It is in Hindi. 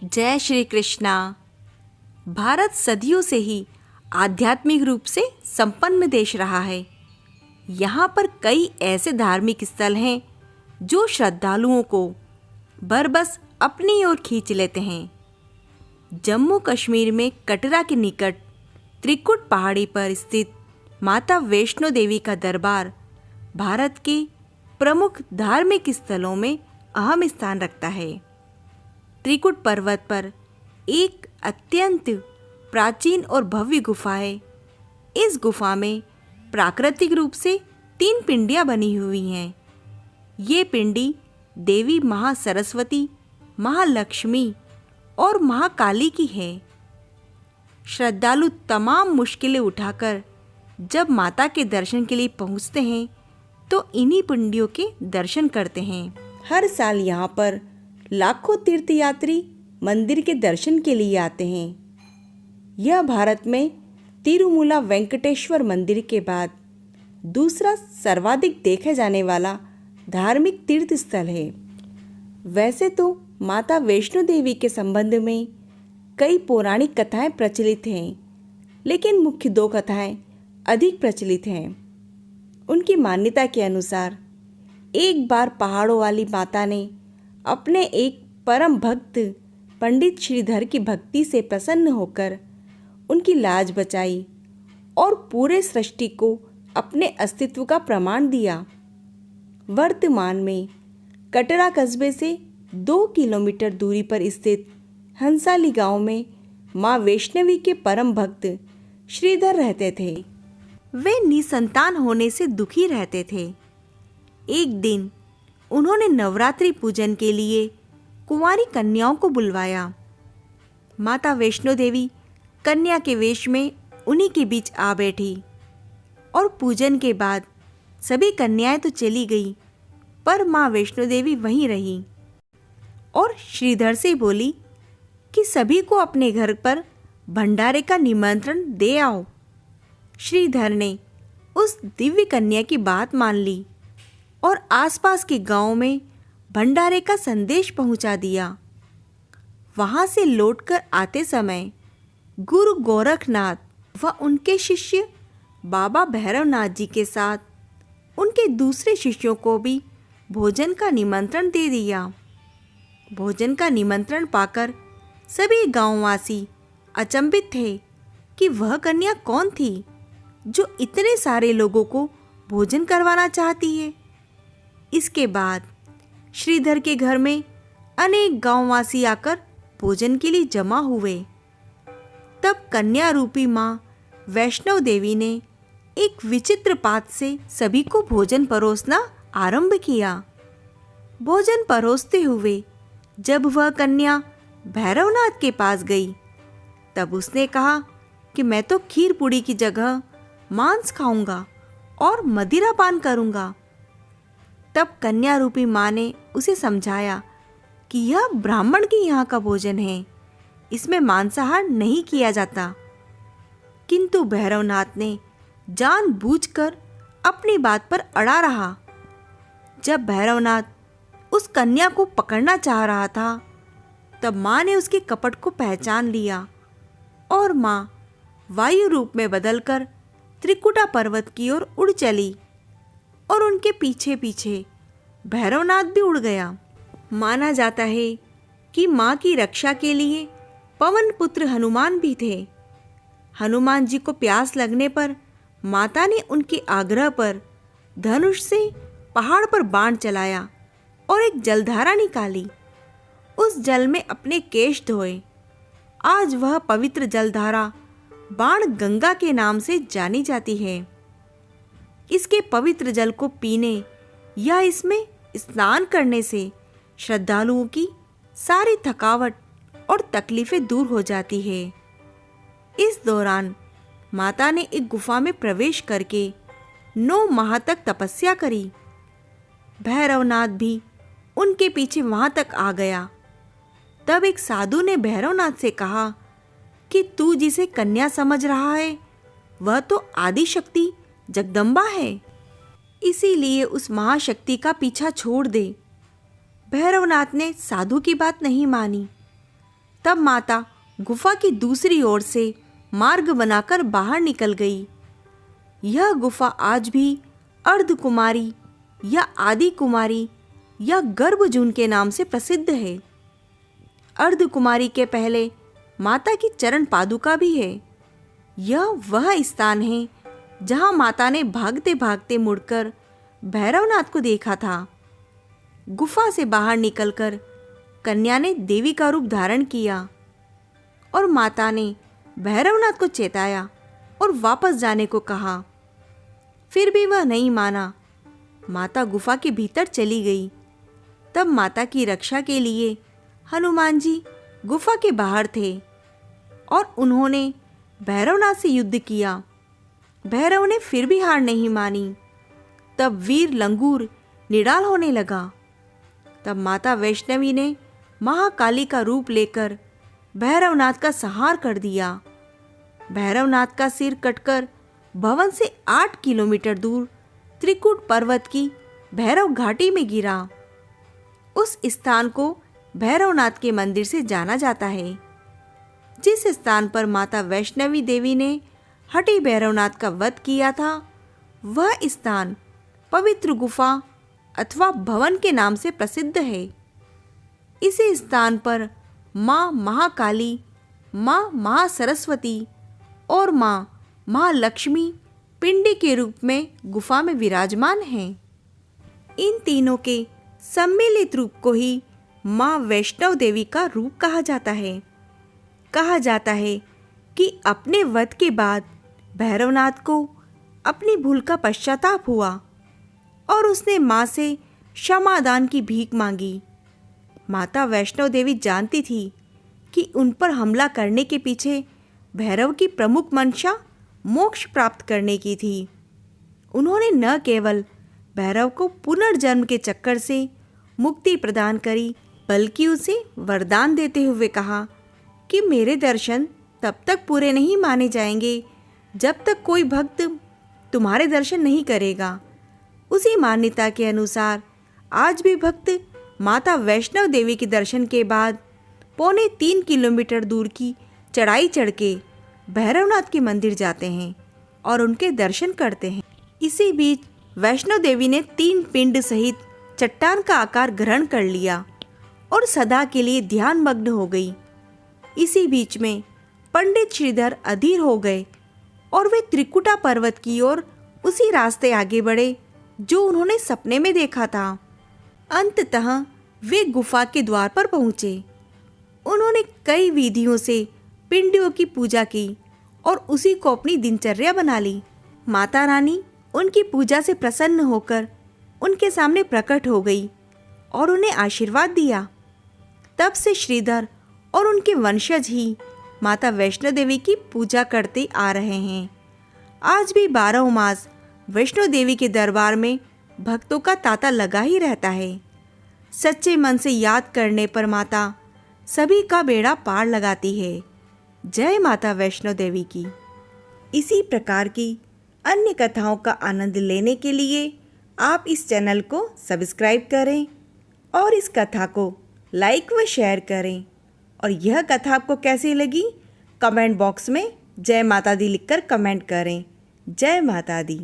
जय श्री कृष्णा। भारत सदियों से ही आध्यात्मिक रूप से संपन्न देश रहा है। यहाँ पर कई ऐसे धार्मिक स्थल हैं जो श्रद्धालुओं को बरबस अपनी ओर खींच लेते हैं। जम्मू कश्मीर में कटरा के निकट त्रिकुट पहाड़ी पर स्थित माता वैष्णो देवी का दरबार भारत के प्रमुख धार्मिक स्थलों में अहम स्थान रखता है। त्रिकुट पर्वत पर एक अत्यंत प्राचीन और भव्य गुफा है। इस गुफा में प्राकृतिक रूप से 3 पिंडियां बनी हुई हैं। ये पिंडी देवी महासरस्वती, महालक्ष्मी और महाकाली की है। श्रद्धालु तमाम मुश्किलें उठाकर जब माता के दर्शन के लिए पहुंचते हैं तो इन्हीं पिंडियों के दर्शन करते हैं। हर साल यहाँ पर लाखों तीर्थयात्री मंदिर के दर्शन के लिए आते हैं। यह भारत में तिरुमला वेंकटेश्वर मंदिर के बाद दूसरा सर्वाधिक देखे जाने वाला धार्मिक तीर्थ स्थल है। वैसे तो माता वैष्णो देवी के संबंध में कई पौराणिक कथाएं प्रचलित हैं, लेकिन मुख्य 2 कथाएं अधिक प्रचलित हैं। उनकी मान्यता के अनुसार एक बार पहाड़ों वाली माता ने अपने एक परम भक्त पंडित श्रीधर की भक्ति से प्रसन्न होकर उनकी लाज बचाई और पूरे सृष्टि को अपने अस्तित्व का प्रमाण दिया। वर्तमान में कटरा कस्बे से 2 किलोमीटर दूरी पर स्थित हंसाली गांव में मां वैष्णवी के परम भक्त श्रीधर रहते थे। वे निसंतान होने से दुखी रहते थे। एक दिन उन्होंने नवरात्रि पूजन के लिए कुंवारी कन्याओं को बुलवाया। माता वैष्णो देवी कन्या के वेश में उन्हीं के बीच आ बैठी और पूजन के बाद सभी कन्याएं तो चली गई, पर माँ वैष्णो देवी वहीं रही और श्रीधर से बोली कि सभी को अपने घर पर भंडारे का निमंत्रण दे आओ। श्रीधर ने उस दिव्य कन्या की बात मान ली और आसपास के गांव में भंडारे का संदेश पहुंचा दिया। वहां से लौटकर आते समय गुरु गोरखनाथ व उनके शिष्य बाबा भैरवनाथ जी के साथ उनके दूसरे शिष्यों को भी भोजन का निमंत्रण दे दिया। भोजन का निमंत्रण पाकर सभी गांववासी अचंभित थे कि वह कन्या कौन थी जो इतने सारे लोगों को भोजन करवाना चाहती है। इसके बाद श्रीधर के घर में अनेक गांववासी आकर भोजन के लिए जमा हुए। तब कन्या रूपी मां वैष्णव देवी ने एक विचित्र पात से सभी को भोजन परोसना आरंभ किया। भोजन परोसते हुए जब वह कन्या भैरवनाथ के पास गई, तब उसने कहा कि मैं तो खीर पूड़ी की जगह मांस खाऊंगा और मदिरा पान करूंगा। तब कन्या रूपी माँ ने उसे समझाया कि यह ब्राह्मण के यहाँ का भोजन है, इसमें मांसाहार नहीं किया जाता। किंतु भैरवनाथ ने जानबूझकर अपनी बात पर अड़ा रहा। जब भैरवनाथ उस कन्या को पकड़ना चाह रहा था, तब माँ ने उसके कपट को पहचान लिया और माँ वायु रूप में बदलकर त्रिकुटा पर्वत की ओर उड़ चली और उनके पीछे पीछे भैरवनाथ भी उड़ गया। माना जाता है कि माँ की रक्षा के लिए पवन पुत्र हनुमान भी थे। हनुमान जी को प्यास लगने पर माता ने उनके आग्रह पर धनुष से पहाड़ पर बाण चलाया और एक जलधारा निकाली। उस जल में अपने केश धोए। आज वह पवित्र जलधारा बाण गंगा के नाम से जानी जाती है। इसके पवित्र जल को पीने या इसमें स्नान करने से श्रद्धालुओं की सारी थकावट और तकलीफें दूर हो जाती है। इस दौरान माता ने एक गुफा में प्रवेश करके 9 माह तक तपस्या करी। भैरवनाथ भी उनके पीछे वहां तक आ गया। तब एक साधु ने भैरवनाथ से कहा कि तू जिसे कन्या समझ रहा है वह तो आदि शक्ति जगदम्बा है, इसीलिए उस महाशक्ति का पीछा छोड़ दे। भैरवनाथ ने साधु की बात नहीं मानी। तब माता गुफा की दूसरी ओर से मार्ग बनाकर बाहर निकल गई। यह गुफा आज भी अर्धकुमारी या आदि कुमारी या गर्भजून के नाम से प्रसिद्ध है। अर्धकुमारी के पहले माता की चरण पादुका भी है। यह वह स्थान है जहां माता ने भागते भागते मुड़कर भैरवनाथ को देखा था। गुफा से बाहर निकलकर कन्या ने देवी का रूप धारण किया और माता ने भैरवनाथ को चेताया और वापस जाने को कहा। फिर भी वह नहीं माना। माता गुफा के भीतर चली गई। तब माता की रक्षा के लिए हनुमान जी गुफा के बाहर थे और उन्होंने भैरवनाथ से युद्ध किया। भैरव ने फिर भी हार नहीं मानी। तब वीर लंगूर निडाल होने लगा। तब माता वैष्णवी ने महाकाली का रूप लेकर भैरवनाथ का संहार कर दिया। भैरवनाथ का सिर कटकर भवन से 8 किलोमीटर दूर त्रिकुट पर्वत की भैरव घाटी में गिरा। उस स्थान को भैरवनाथ के मंदिर से जाना जाता है। जिस स्थान पर माता वैष्णवी देवी ने हठी भैरवनाथ का वध किया था, वह स्थान पवित्र गुफा अथवा भवन के नाम से प्रसिद्ध है। इसी स्थान पर माँ महाकाली, माँ महासरस्वती और माँ महालक्ष्मी पिंडी के रूप में गुफा में विराजमान हैं। इन तीनों के सम्मिलित रूप को ही माँ वैष्णव देवी का रूप कहा जाता है। कहा जाता है कि अपने वध के बाद भैरवनाथ को अपनी भूल का पश्चाताप हुआ और उसने माँ से क्षमादान की भीख मांगी। माता वैष्णव देवी जानती थी कि उन पर हमला करने के पीछे भैरव की प्रमुख मंशा मोक्ष प्राप्त करने की थी। उन्होंने न केवल भैरव को पुनर्जन्म के चक्कर से मुक्ति प्रदान करी, बल्कि उसे वरदान देते हुए कहा कि मेरे दर्शन तब तक पूरे नहीं माने जाएंगे जब तक कोई भक्त तुम्हारे दर्शन नहीं करेगा। उसी मान्यता के अनुसार आज भी भक्त माता वैष्णव देवी के दर्शन के बाद 3.25 किलोमीटर दूर की चढ़ाई चढ़ के भैरवनाथ के मंदिर जाते हैं और उनके दर्शन करते हैं। इसी बीच वैष्णो देवी ने 3 पिंड सहित चट्टान का आकार ग्रहण कर लिया और सदा के लिए ध्यान मग्न हो गई। इसी बीच में पंडित श्रीधर अधीर हो गए और वे त्रिकुटा पर्वत की ओर उसी रास्ते आगे बढ़े जो उन्होंने सपने में देखा था। अंततः वे गुफा के द्वार पर पहुंचे। उन्होंने कई विधियों से पिंडियों की पूजा की और उसी को अपनी दिनचर्या बना ली। माता रानी उनकी पूजा से प्रसन्न होकर उनके सामने प्रकट हो गई और उन्हें आशीर्वाद दिया। तब से श्रीधर और उनके वंशज ही माता वैष्णो देवी की पूजा करते आ रहे हैं। आज भी 12 मास वैष्णो देवी के दरबार में भक्तों का तांता लगा ही रहता है। सच्चे मन से याद करने पर माता सभी का बेड़ा पार लगाती है। जय माता वैष्णो देवी की। इसी प्रकार की अन्य कथाओं का आनंद लेने के लिए आप इस चैनल को सब्सक्राइब करें और इस कथा को लाइक व शेयर करें। और यह कथा आपको कैसी लगी कमेंट बॉक्स में जय माता दी लिखकर कमेंट करें। जय माता दी।